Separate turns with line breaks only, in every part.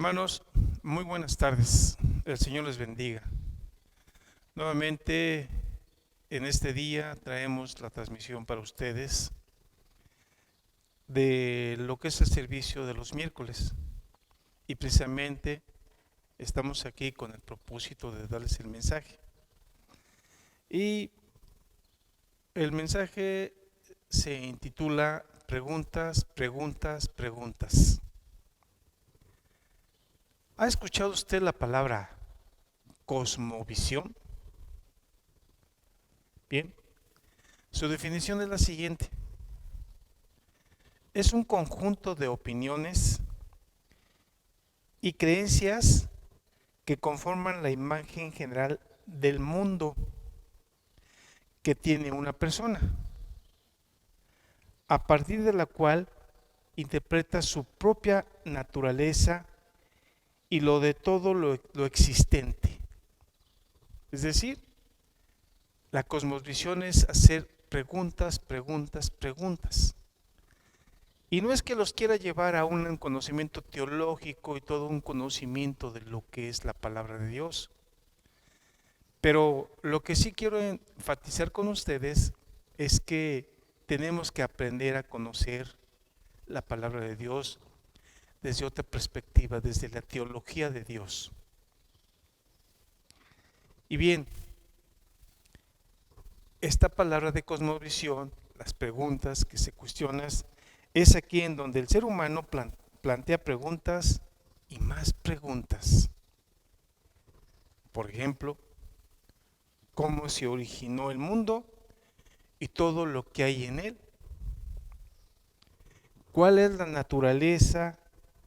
Hermanos, muy buenas tardes. El Señor les bendiga. Nuevamente, en este día traemos la transmisión para ustedes de lo que es el servicio de los miércoles. Y precisamente estamos aquí con el propósito de darles el mensaje. Y el mensaje se intitula Preguntas, preguntas, preguntas. ¿Ha escuchado usted la palabra cosmovisión? Bien, su definición es la siguiente. Es un conjunto de opiniones y creencias que conforman la imagen general del mundo que tiene una persona, a partir de la cual interpreta su propia naturaleza y lo de todo lo existente. Es decir, la cosmovisión es hacer preguntas, preguntas, preguntas. Y no es que los quiera llevar a un conocimiento teológico y todo un conocimiento de lo que es la palabra de Dios. Pero lo que sí quiero enfatizar con ustedes es que tenemos que aprender a conocer la palabra de Dios desde otra perspectiva, desde la teología de Dios. Y bien, esta palabra de cosmovisión, las preguntas que se cuestionan, es aquí en donde el ser humano plantea preguntas y más preguntas. Por ejemplo, ¿cómo se originó el mundo y todo lo que hay en él? ¿Cuál es la naturaleza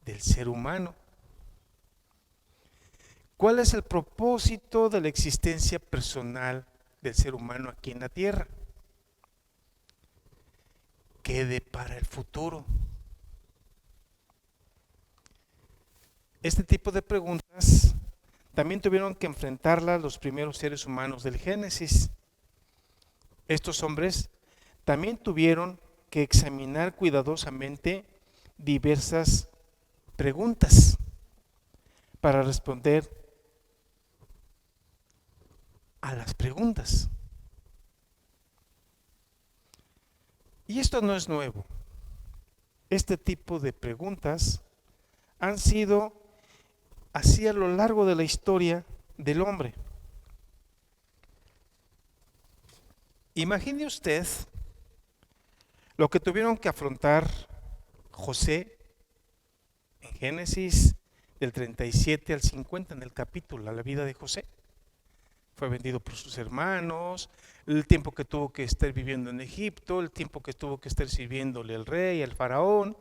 del ser humano? ¿Cuál es el propósito de la existencia personal del ser humano aquí en la tierra? ¿Qué depara el futuro? Este tipo de preguntas también tuvieron que enfrentarlas los primeros seres humanos del Génesis. Estos hombres también tuvieron que examinar cuidadosamente diversas preguntas para responder a las preguntas. Y esto no es nuevo. Este tipo de preguntas han sido así a lo largo de la historia del hombre. Imagine usted lo que tuvieron que afrontar José en Génesis del 37 al 50 en el capítulo, la vida de José. Fue vendido por sus hermanos, el tiempo que tuvo que estar viviendo en Egipto, el tiempo que tuvo que estar sirviéndole al rey, al faraón.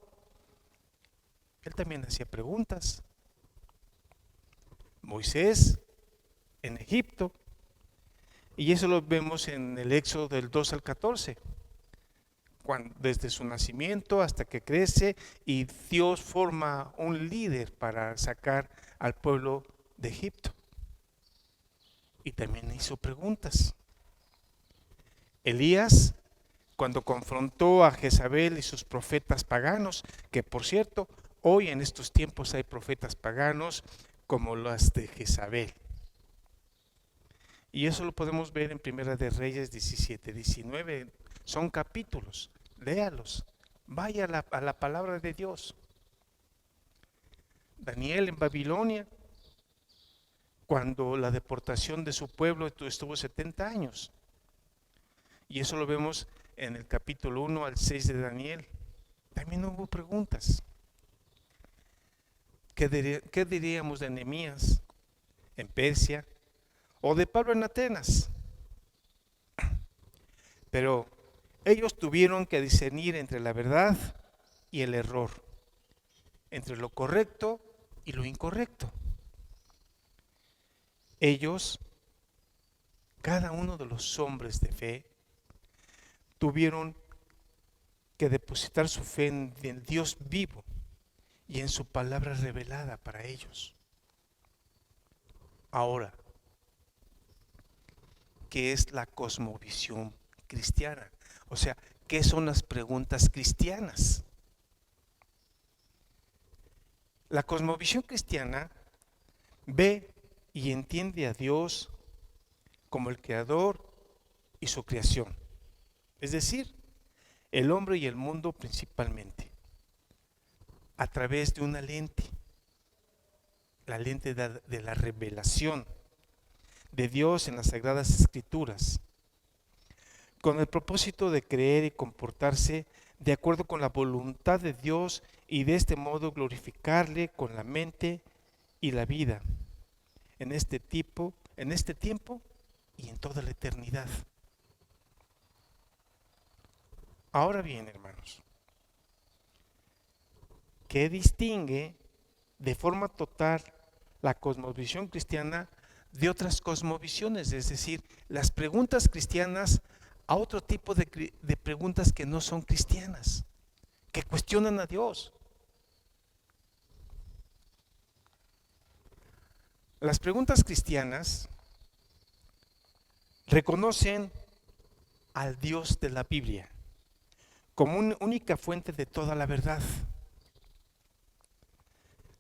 Él también hacía preguntas. Moisés en Egipto, y eso lo vemos en el Éxodo del 2 al 14, desde su nacimiento hasta que crece y Dios forma un líder para sacar al pueblo de Egipto. Y también hizo preguntas. Elías, cuando confrontó a Jezabel y sus profetas paganos, que por cierto, hoy en estos tiempos hay profetas paganos como las de Jezabel. Y eso lo podemos ver en Primera de Reyes 17, 19. Son capítulos, léalos, vaya a la palabra de Dios. Daniel en Babilonia, cuando la deportación de su pueblo estuvo 70 años. Y eso lo vemos en el capítulo 1 al 6 de Daniel. También hubo preguntas. ¿Qué diríamos de Nehemías en Persia o de Pablo en Atenas? Pero ellos tuvieron que discernir entre la verdad y el error, entre lo correcto y lo incorrecto. Ellos, cada uno de los hombres de fe, tuvieron que depositar su fe en el Dios vivo y en su palabra revelada para ellos. Ahora, ¿qué es la cosmovisión cristiana? O sea, ¿qué son las preguntas cristianas? La cosmovisión cristiana ve y entiende a Dios como el creador y su creación, es decir, el hombre y el mundo principalmente, a través de una lente, la lente de la revelación de Dios en las Sagradas Escrituras, con el propósito de creer y comportarse de acuerdo con la voluntad de Dios y de este modo glorificarle con la mente y la vida en este tiempo y en toda la eternidad. Ahora bien, hermanos, ¿qué distingue de forma total la cosmovisión cristiana de otras cosmovisiones? Es decir, las preguntas cristianas a otro tipo de preguntas que no son cristianas, que cuestionan a Dios. Las preguntas cristianas reconocen al Dios de la Biblia como una única fuente de toda la verdad.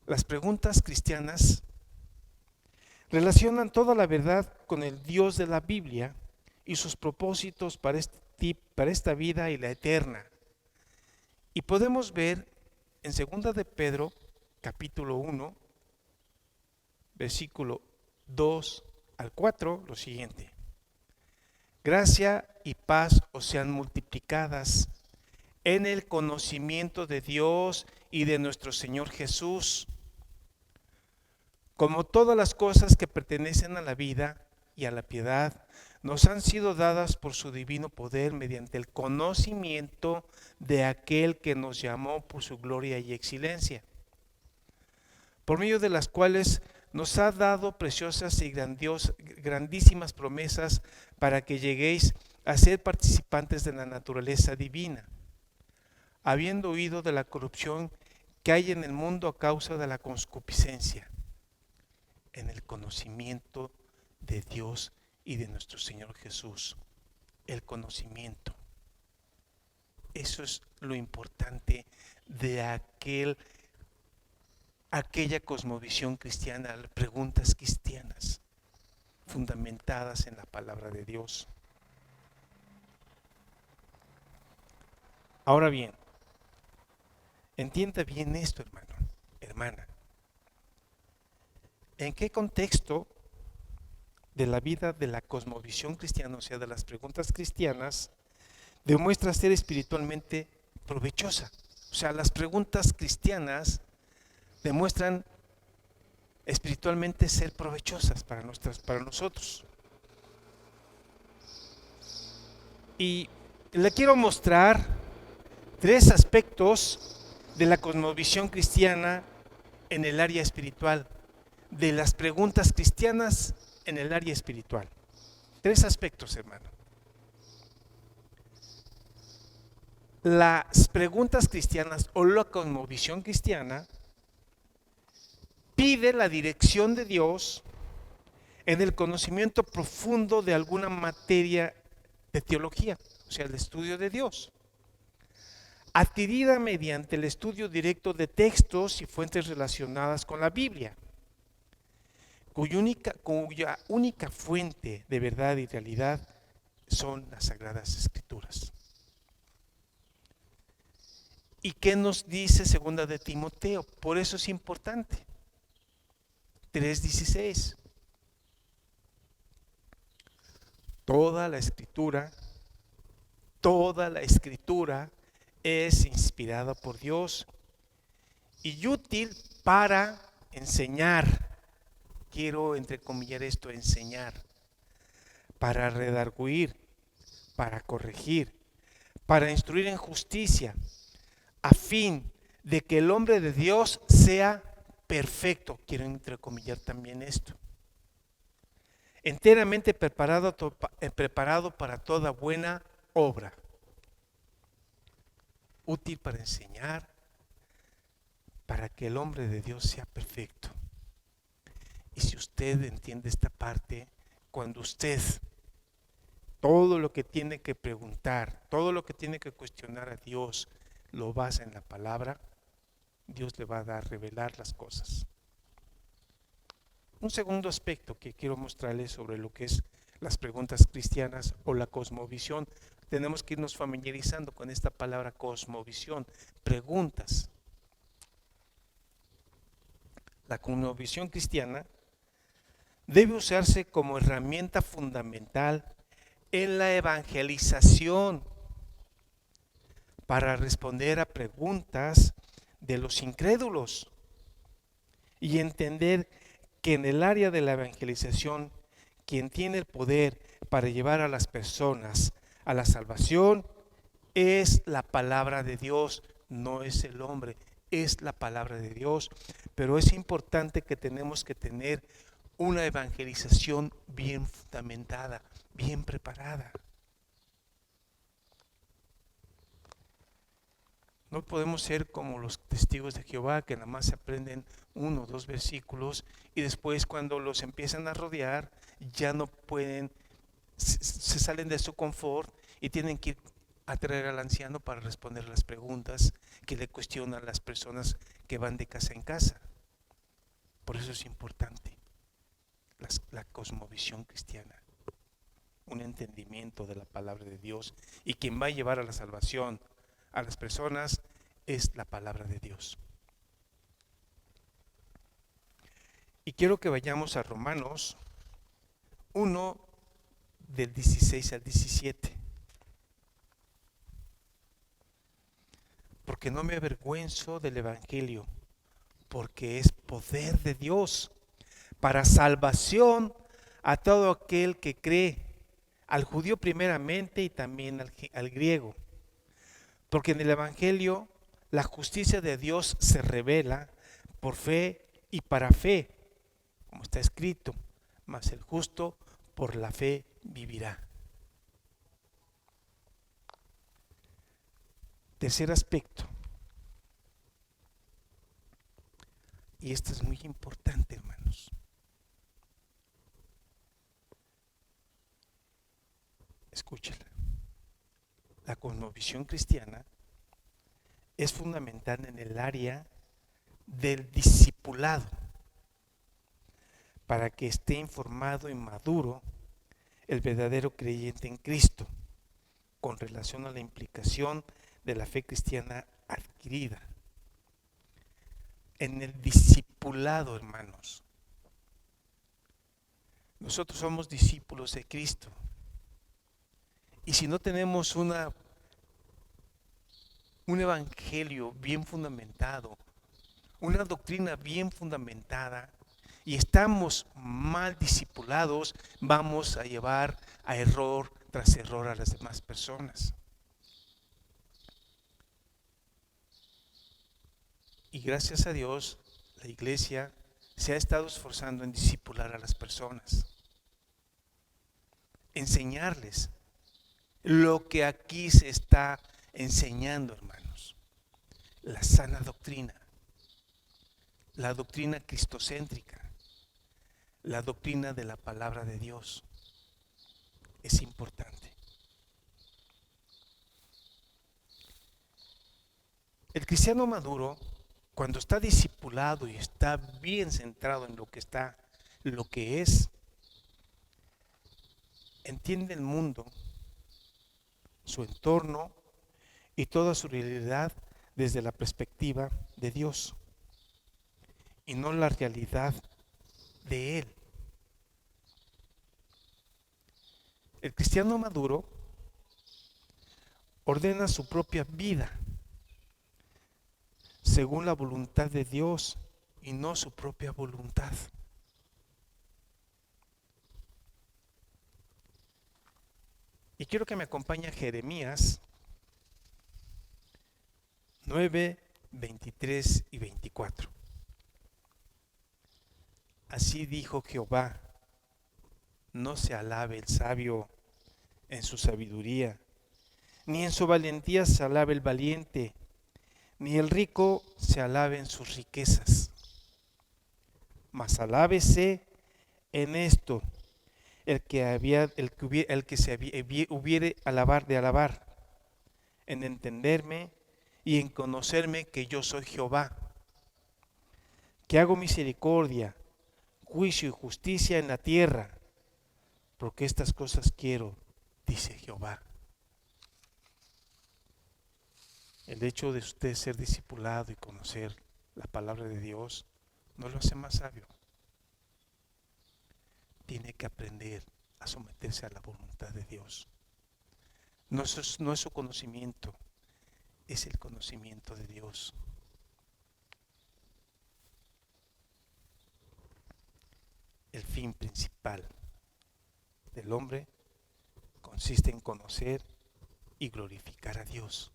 Las preguntas cristianas relacionan toda la verdad con el Dios de la Biblia y sus propósitos para esta vida y la eterna. Y podemos ver en 2 de Pedro, capítulo 1, versículo 2 al 4, lo siguiente: gracia y paz os sean multiplicadas en el conocimiento de Dios y de nuestro Señor Jesús, como todas las cosas que pertenecen a la vida y a la piedad, nos han sido dadas por su divino poder mediante el conocimiento de aquel que nos llamó por su gloria y excelencia, por medio de las cuales nos ha dado preciosas y grandísimas promesas para que lleguéis a ser participantes de la naturaleza divina, habiendo huido de la corrupción que hay en el mundo a causa de la concupiscencia, en el conocimiento de Dios y de nuestro Señor Jesús. El conocimiento. Eso es lo importante de aquella cosmovisión cristiana, preguntas cristianas fundamentadas en la palabra de Dios. Ahora bien, entienda bien esto, hermano, hermana. ¿En qué contexto de la vida de la cosmovisión cristiana, o sea, de las preguntas cristianas, demuestra ser espiritualmente provechosa? O sea, las preguntas cristianas demuestran espiritualmente ser provechosas para nosotros. Y le quiero mostrar 3 aspectos de la cosmovisión cristiana en el área espiritual, de las preguntas cristianas en el área espiritual. 3 aspectos, hermano. Las preguntas cristianas o la cosmovisión cristiana pide la dirección de Dios en el conocimiento profundo de alguna materia de teología, o sea, el estudio de Dios, adquirida mediante el estudio directo de textos y fuentes relacionadas con la Biblia, cuya única fuente de verdad y realidad son las Sagradas Escrituras. ¿Y qué nos dice 2 de Timoteo? Por eso es importante. 3:16. Toda la escritura es inspirada por Dios y útil para enseñar. Quiero entrecomillar esto, enseñar, para redarguir, para corregir, para instruir en justicia, a fin de que el hombre de Dios sea perfecto. Quiero entrecomillar también esto. Enteramente preparado para toda buena obra. Útil para enseñar, para que el hombre de Dios sea perfecto. Y si usted entiende esta parte, cuando usted todo lo que tiene que preguntar, todo lo que tiene que cuestionar a Dios, lo basa en la palabra, Dios le va a dar, revelar las cosas. Un segundo aspecto que quiero mostrarles sobre lo que es las preguntas cristianas o la cosmovisión. Tenemos que irnos familiarizando con esta palabra cosmovisión, preguntas. La cosmovisión cristiana debe usarse como herramienta fundamental en la evangelización para responder a preguntas de los incrédulos y entender que en el área de la evangelización, quien tiene el poder para llevar a las personas a la salvación es la palabra de Dios, no es el hombre, es la palabra de Dios. Pero es importante que tenemos que tener una evangelización bien fundamentada, bien preparada. No podemos ser como los testigos de Jehová que nada más se aprenden 1 o 2 versículos y después cuando los empiezan a rodear ya no pueden, se salen de su confort y tienen que ir a traer al anciano para responder las preguntas que le cuestionan las personas que van de casa en casa. Por eso es importante la cosmovisión cristiana, un entendimiento de la palabra de Dios, y quien va a llevar a la salvación a las personas es la palabra de Dios. Y quiero que vayamos a Romanos 1 del 16 al 17. Porque no me avergüenzo del evangelio, porque es poder de Dios para salvación a todo aquel que cree, al judío primeramente y también al griego. Porque en el evangelio la justicia de Dios se revela por fe y para fe, como está escrito, mas el justo por la fe vivirá. Tercer aspecto, y esto es muy importante, hermanos. Escúchala. La cosmovisión cristiana es fundamental en el área del discipulado para que esté informado y maduro el verdadero creyente en Cristo con relación a la implicación de la fe cristiana adquirida. En el discipulado, hermanos, nosotros somos discípulos de Cristo. Y si no tenemos un evangelio bien fundamentado, una doctrina bien fundamentada, y estamos mal discipulados, vamos a llevar a error tras error a las demás personas. Y gracias a Dios, la iglesia se ha estado esforzando en discipular a las personas, enseñarles lo que aquí se está enseñando, hermanos, la sana doctrina, la doctrina cristocéntrica, la doctrina de la palabra de Dios. Es importante. El cristiano maduro, cuando está discipulado y está bien centrado en lo que es, entiende el mundo, su entorno y toda su realidad desde la perspectiva de Dios y no la realidad de él. El cristiano maduro ordena su propia vida según la voluntad de Dios y no su propia voluntad. Y quiero que me acompañe a Jeremías 9, 23 y 24. Así dijo Jehová: no se alabe el sabio en su sabiduría, ni en su valentía se alabe el valiente, ni el rico se alabe en sus riquezas. Mas alábese en esto el que se hubiere alabar de alabar, en entenderme y en conocerme que yo soy Jehová, que hago misericordia, juicio y justicia en la tierra, porque estas cosas quiero, dice Jehová. El hecho de usted ser discipulado y conocer la palabra de Dios no lo hace más sabio. Tiene que aprender a someterse a la voluntad de Dios. No es su conocimiento, es el conocimiento de Dios. El fin principal del hombre consiste en conocer y glorificar a Dios.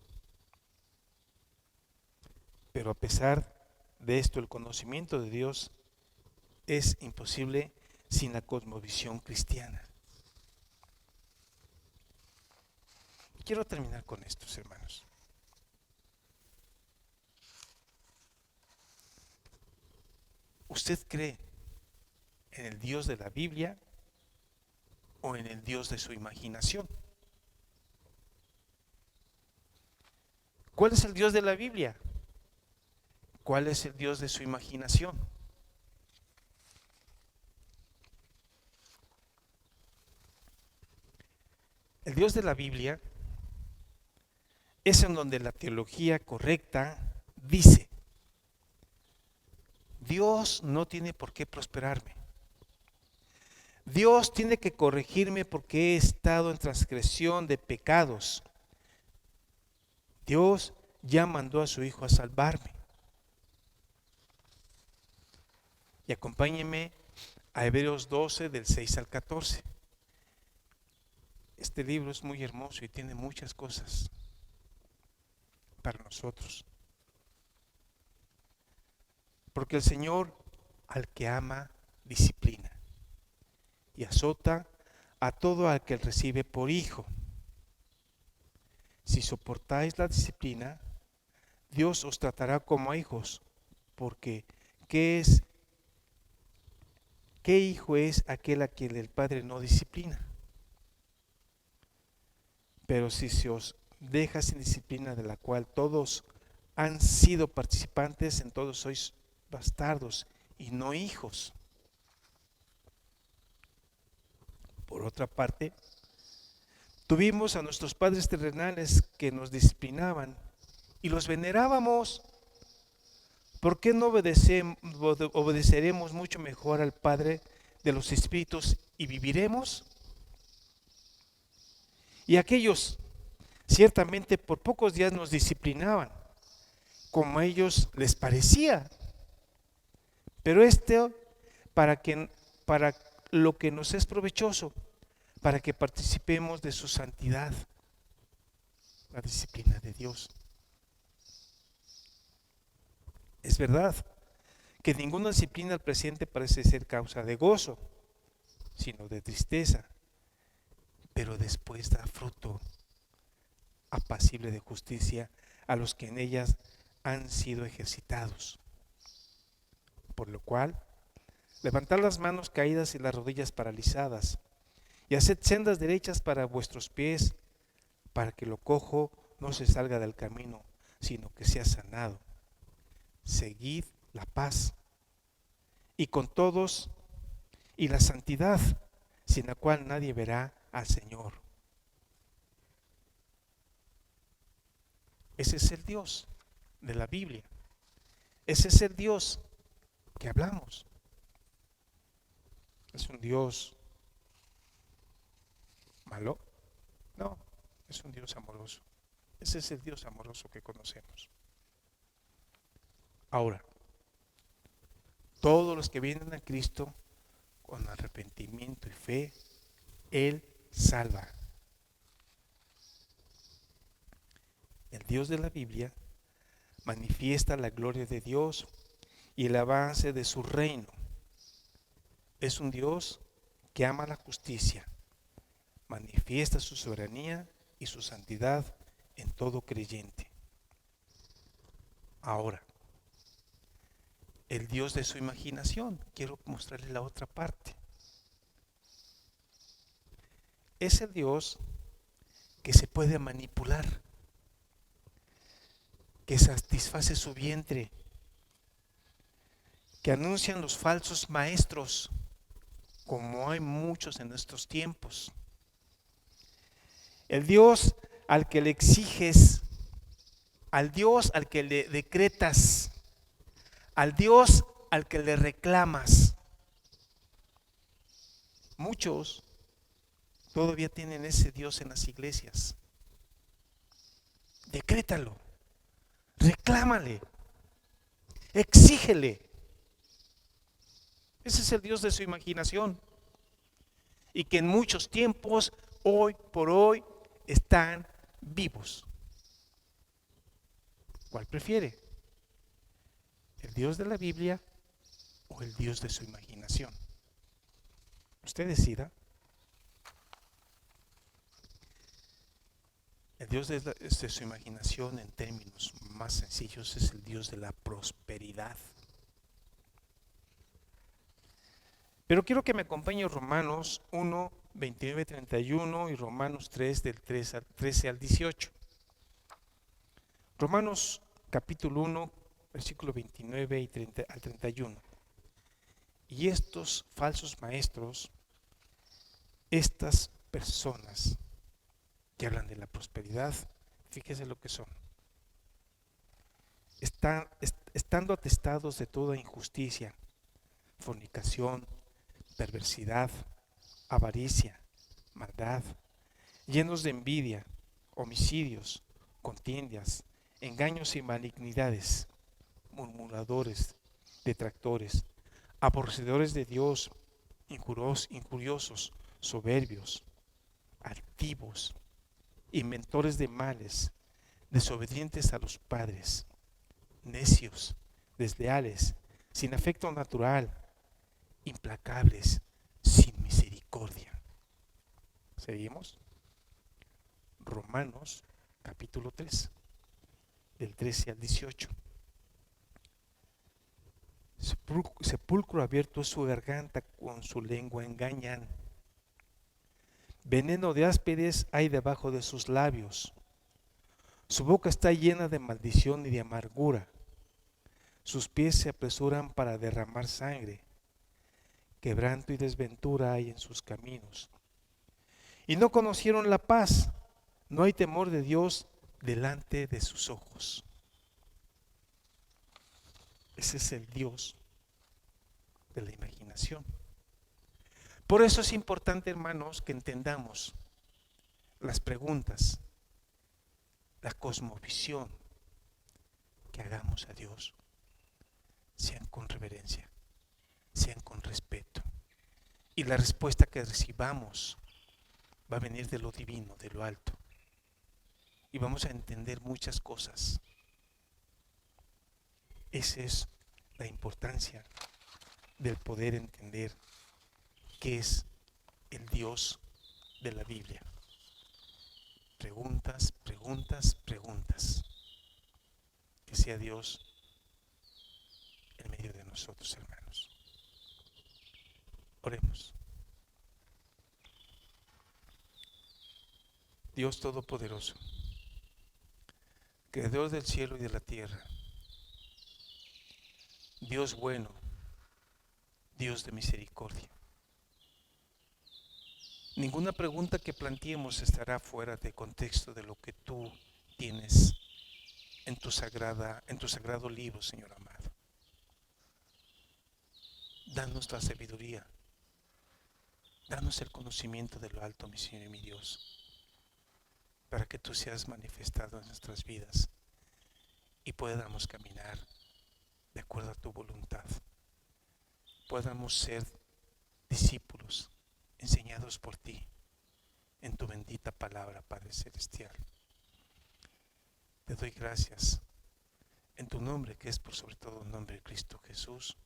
Pero a pesar de esto, el conocimiento de Dios es imposible sin la cosmovisión cristiana. Quiero terminar con estos, hermanos. ¿Usted cree en el Dios de la Biblia o en el Dios de su imaginación? ¿Cuál es el Dios de la Biblia? ¿Cuál es el Dios de su imaginación? El Dios de la Biblia es en donde la teología correcta dice: Dios no tiene por qué prosperarme. Dios tiene que corregirme porque he estado en transgresión de pecados. Dios ya mandó a su Hijo a salvarme. Y acompáñenme a Hebreos 12 del 6 al 14. Este libro es muy hermoso y tiene muchas cosas para nosotros. Porque el Señor al que ama disciplina y azota a todo al que él recibe por hijo. Si soportáis la disciplina, Dios os tratará como a hijos, porque ¿qué hijo es aquel a quien el Padre no disciplina? Pero si se os deja sin disciplina, de la cual todos han sido participantes, en todos sois bastardos y no hijos. Por otra parte, tuvimos a nuestros padres terrenales que nos disciplinaban y los venerábamos. ¿Por qué no obedeceremos mucho mejor al Padre de los Espíritus y viviremos? Y aquellos ciertamente por pocos días nos disciplinaban, como a ellos les parecía. Pero para lo que nos es provechoso, para que participemos de su santidad, la disciplina de Dios. Es verdad que ninguna disciplina al presente parece ser causa de gozo, sino de tristeza, pero después da fruto apacible de justicia a los que en ellas han sido ejercitados. Por lo cual, levantad las manos caídas y las rodillas paralizadas, y haced sendas derechas para vuestros pies, para que lo cojo no se salga del camino, sino que sea sanado. Seguid la paz y con todos, y la santidad, sin la cual nadie verá al Señor. Ese es el Dios de la Biblia. Ese es el Dios que hablamos. ¿Es un Dios malo? No, es un Dios amoroso. Ese es el Dios amoroso que conocemos. Ahora, todos los que vienen a Cristo con arrepentimiento y fe, Él salva. El Dios de la Biblia manifiesta la gloria de Dios y el avance de su reino. Es un Dios que ama la justicia, manifiesta su soberanía y su santidad en todo creyente. Ahora, el Dios de su imaginación, quiero mostrarle la otra parte. Es el Dios que se puede manipular, que satisface su vientre, que anuncian los falsos maestros, como hay muchos en estos tiempos. El Dios al que le exiges, al Dios al que le decretas, al Dios al que le reclamas. Muchos todavía tienen ese Dios en las iglesias. Decrétalo, reclámale, exígele. Ese es el Dios de su imaginación. Y que en muchos tiempos, hoy por hoy, están vivos. ¿Cuál prefiere? ¿El Dios de la Biblia o el Dios de su imaginación? Usted decida. El Dios de su imaginación, en términos más sencillos, es el Dios de la prosperidad. Pero quiero que me acompañe Romanos 1, 29, 31 y Romanos 3, del 13 al 18. Romanos capítulo 1, versículo 29 y 30 al 31. Y estos falsos maestros, estas personas que hablan de la prosperidad, fíjese lo que son. Estando atestados de toda injusticia, fornicación, perversidad, avaricia, maldad, llenos de envidia, homicidios, contiendas, engaños y malignidades, murmuradores, detractores, aborrecedores de Dios, injuriosos, soberbios, altivos, inventores de males, desobedientes a los padres, necios, desleales, sin afecto natural, implacables, sin misericordia. ¿Seguimos? Romanos capítulo 3, del 13 al 18. Sepulcro abierto es su garganta, con su lengua engañan. Veneno de ásperes hay debajo de sus labios. Su boca está llena de maldición y de amargura. Sus pies se apresuran para derramar sangre. Quebranto y desventura hay en sus caminos. Y no conocieron la paz. No hay temor de Dios delante de sus ojos. Ese es el Dios de la imaginación. Por eso es importante, hermanos, que entendamos las preguntas, la cosmovisión que hagamos a Dios, sean con reverencia, sean con respeto. Y la respuesta que recibamos va a venir de lo divino, de lo alto. Y vamos a entender muchas cosas. Esa es la importancia del poder entender qué es el Dios de la Biblia. Preguntas, preguntas, preguntas. Que sea Dios en medio de nosotros, hermanos. Oremos. Dios Todopoderoso, Creador del cielo y de la tierra, Dios bueno, Dios de misericordia. Ninguna pregunta que planteemos estará fuera de contexto de lo que tú tienes en tu sagrado libro, Señor amado. Danos la sabiduría, danos el conocimiento de lo alto, mi Señor y mi Dios, para que tú seas manifestado en nuestras vidas y podamos caminar de acuerdo a tu voluntad. Podamos ser discípulos enseñados por ti en tu bendita palabra, Padre Celestial. Te doy gracias en tu nombre, que es por sobre todo el nombre de Cristo Jesús.